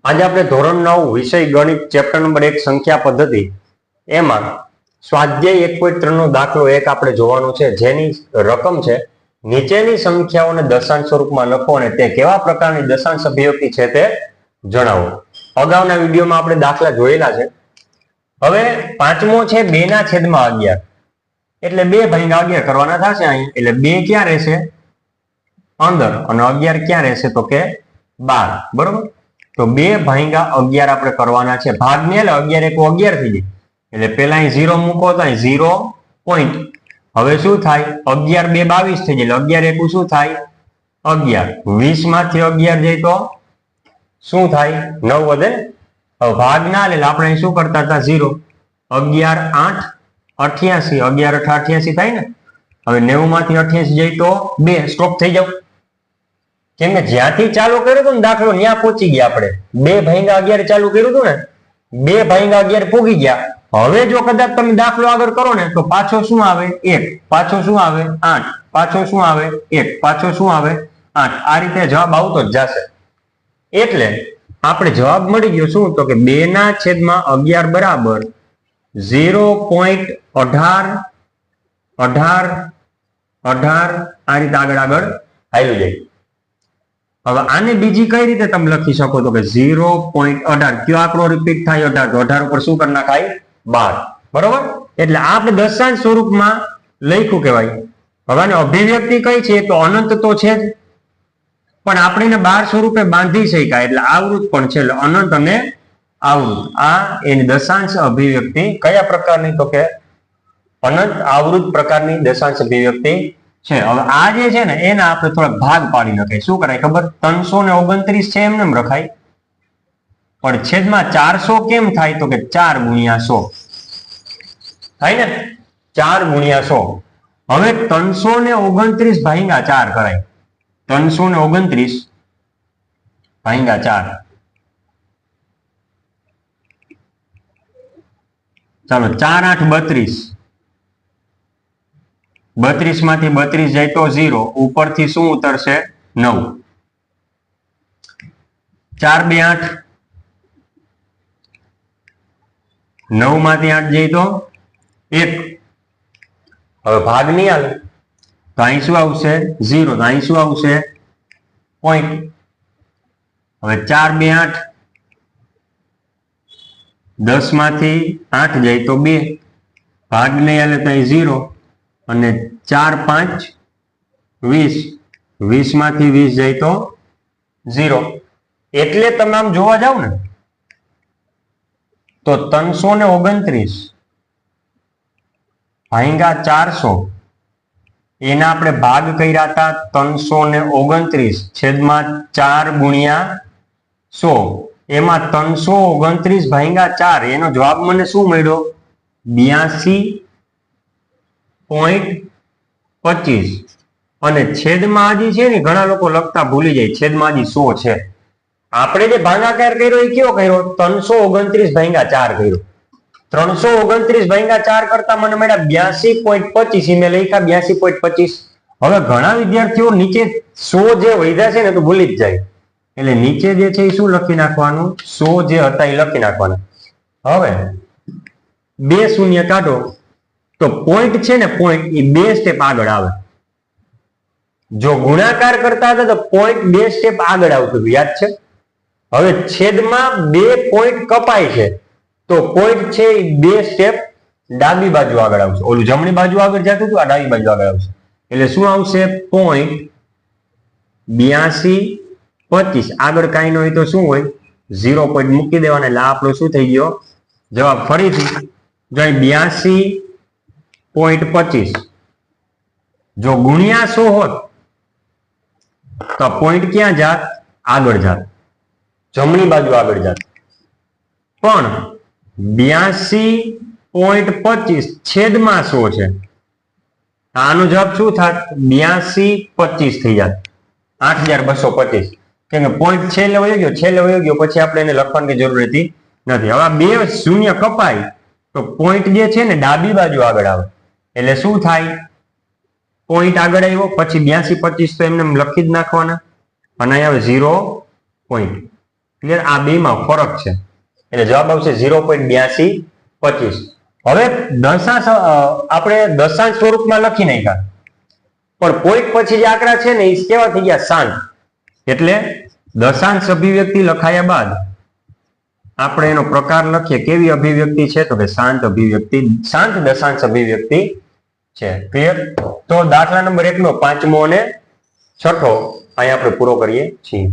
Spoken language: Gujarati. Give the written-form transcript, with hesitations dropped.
આજે આપણે ધોરણ 9 વિષય ગણિત ચેપ્ટર નંબર 1 સંખ્યા પદ્ધતિ એમાં સ્વાધ્યાય 1.3 નો દાખલો 1 આપણે જોવાનો છે, જેની રકમ છે નીચેની સંખ્યાઓને દશાંશ સ્વરૂપમાં લખો અને તે કેવા પ્રકારની દશાંશ અભિવ્યક્તિ છે તે જણાવો. અગાઉના વિડીયોમાં આપણે દાખલા જોયેલા છે. હવે પાંચમો છે 2/11 એટલે 2/11 કરવાના થશે અહીં, એટલે 2 ક્યાં રહેશે અંદર અને 11 ક્યાં રહેશે તો કે 12. બરોબર, તો 2/11 આપણે કરવાના છે. ભાગ ને એટલે 11 × 11 થઈ જાય, એટલે પેલા અહીં 0 મૂકો તો અહીં 0 પોઈન્ટ. હવે શું થાય 11 × 2 = 22 થઈ જાય, એટલે 11 × 1 શું થાય 11. 20 માંથી 11 જાય તો શું થાય 9 વધે. હવે ભાગ ના એટલે આપણે અહીં શું કરતા હતા 0. 11 × 8 = 88, 11 × 8 = 88 થાય ને. હવે 90 માંથી 88 જાય તો 2 સ્ટોપ થઈ જાવ, કેમ કે જ્યાંથી ચાલુ કર્યું હતું ને દાખલો ત્યાં પહોંચી ગયા આપણે. 2/11 ચાલુ કર્યું હતું ને, 2/11 પૂગી ગયા. હવે જો કદાચ તમે દાખલો આગળ કરો ને તો પાછો શું આવે 1, પાછો શું આવે 8, પાછો શું આવે 1, પાછો શું આવે 8. આ રીતે જવાબ આવતો જ જશે. એટલે આપણે જવાબ મળી ગયો શું તો કે 2/11 બરાબર 0.18 આ રીતે આગળ આવી જાય. હવે આને બીજી કઈ રીતે તમે લખી શકો તો કે 0.18 કયો આંકડો રિપીટ થાય 18, તો 18 ઉપર શું કરી નાખાય 12. બરોબર, એટલે આપણે દશાંશ સ્વરૂપમાં લખ્યું કહેવાય. હવે આની અભિવ્યક્તિ કઈ છે તો અનંત તો છે જ, પણ આપણે એને 12 સ્વરૂપે બાંધી શકાય, એટલે આવૃત પણ છે, એટલે અનંત અને આવૃત. આ એની દશાંશ અભિવ્યક્તિ કયા પ્રકારની તો કે અનંત આવૃત પ્રકારની દશાંશ અભિવ્યક્તિ છે. હવે આ જે છે ને એના આપણે થોડા ભાગ પાડી નાખાય. શું કરાય ખબર, 329 છે એમને રખાય, પણ છેદમાં 400 કેમ થાય તો કે 4 × 100 થાય ને, 4 × 100. હવે 329 ભાગ્યા 4 કરાય, 329 ભાગ્યા 4. ચાલો 4 × 8 = 32, 32 માંથી 32 જાય તો 0, ઉપરથી શું ઉતરશે 9. 4 × 2 = 8, 9 માંથી 8 જાય તો 1. હવે ભાગ નહીં આવે તો અહીં શું આવશે 0, તો અહીં શું આવશે પોઈન્ટ. હવે 4 × 2 = 8, 10 માંથી 8 જાય તો 2, ભાગ નહીં આવે તો અહીં 0, અને 4 × 5 = 20, 20 માંથી 20 જાય તો 0. એટલે તમે આમ જોવા જાવ ને તો 329 ભાગ્યા 400 એના આપણે ભાગ કર્યા હતા 329 છેદમાં 4 × 100, એમાં 329 ભાગ્યા 4 એનો જવાબ મને શું મળ્યો 82.25. અને છેદમાં હજી છે ને ઘણા લોકો લખતા ભૂલી જાય, છેદમાં હજી 100 છે. આપણે જે ભાગાકાર કર્યો એ કયો કર્યો 329 ભાગ્યા 4 કર્યો. 329 ભાગ્યા 4 કરતા મને મળ્યા 82.25, મેં લખ્યા 82.25. હવે ઘણા વિદ્યાર્થીઓ નીચે 100 જે વધ્યા છે ને તો ભૂલી જ જાય, એટલે નીચે જે છે એ શું લખી નાખવાનું 100 જે હતા એ લખી નાખવાના. હવે 2 શૂન્ય કાઢો તો પોઈન્ટ છે ને, પોઈન્ટ એ 2 સ્ટેપ આગળ આવે. જો ગુણાકાર કરતા હતા તો પોઈન્ટ 2 સ્ટેપ આગળ આવતું, યાદ છે. હવે છેદમાં 2 પોઈન્ટ કપાય છે તો પોઈન્ટ છે એ 2 સ્ટેપ ડાબી બાજુ આગળ આવશે. ઓલું જમણી બાજુ આગળ જતું હતું, આ ડાબી બાજુ આગળ આવશે. એટલે શું આવશે 0.8225. આગળ કાંઈ ન હોય તો શું હોય 0 પોઈન્ટ મૂકી દેવાના, એટલે આપણો શું થઈ ગયો જવાબ. ફરીથી જો 82.25 જો ગુણ્યા 100 હોત તો પોઈન્ટ ક્યાં જાત આગળ જાત, જમણી બાજુ આગળ જાત. પણ 82.25 છેદમાં 100 છે, આનો જવાબ શું થાત 82.25 થઈ જાત, 8225. કેમ કે પોઈન્ટ છેલ્લે વયો ગયો, પછી આપણે એને લખવાની જરૂર રહેતી નથી. હવે 2 શૂન્ય કપાય તો પોઈન્ટ જે છે ને ડાબી બાજુ આગળ આવે, એટલે શું થાય પોઈન્ટ આગળ આવ્યો પછી 82.25 તો એમને લખી જ નાખવાના, અને અહીંયા આવે 0 પોઈન્ટ. ક્લિયર? આ બે માં ફરક છે એટલે જવાબ આવશે 0.8225. હવે દશાંશ આપણે દશાંશ સ્વરૂપમાં લખી નાખ્યા, પણ પોઈન્ટ પછી જે આંકડા છે ને એ કેવા થઈ ગયા? શાંત. એટલે દશાંશ અભિવ્યક્તિ લખાયા બાદ આપણે એનો પ્રકાર લખીએ. કેવી અભિવ્યક્તિ છે? તો કે શાંત અભિવ્યક્તિ, શાંત દશાંશ અભિવ્યક્તિ છે. ક્લિયર? તો દાખલા નંબર 1 નો પાંચમો અને છઠ્ઠો અહીંયા આપણે પૂરો કરીએ છીએ.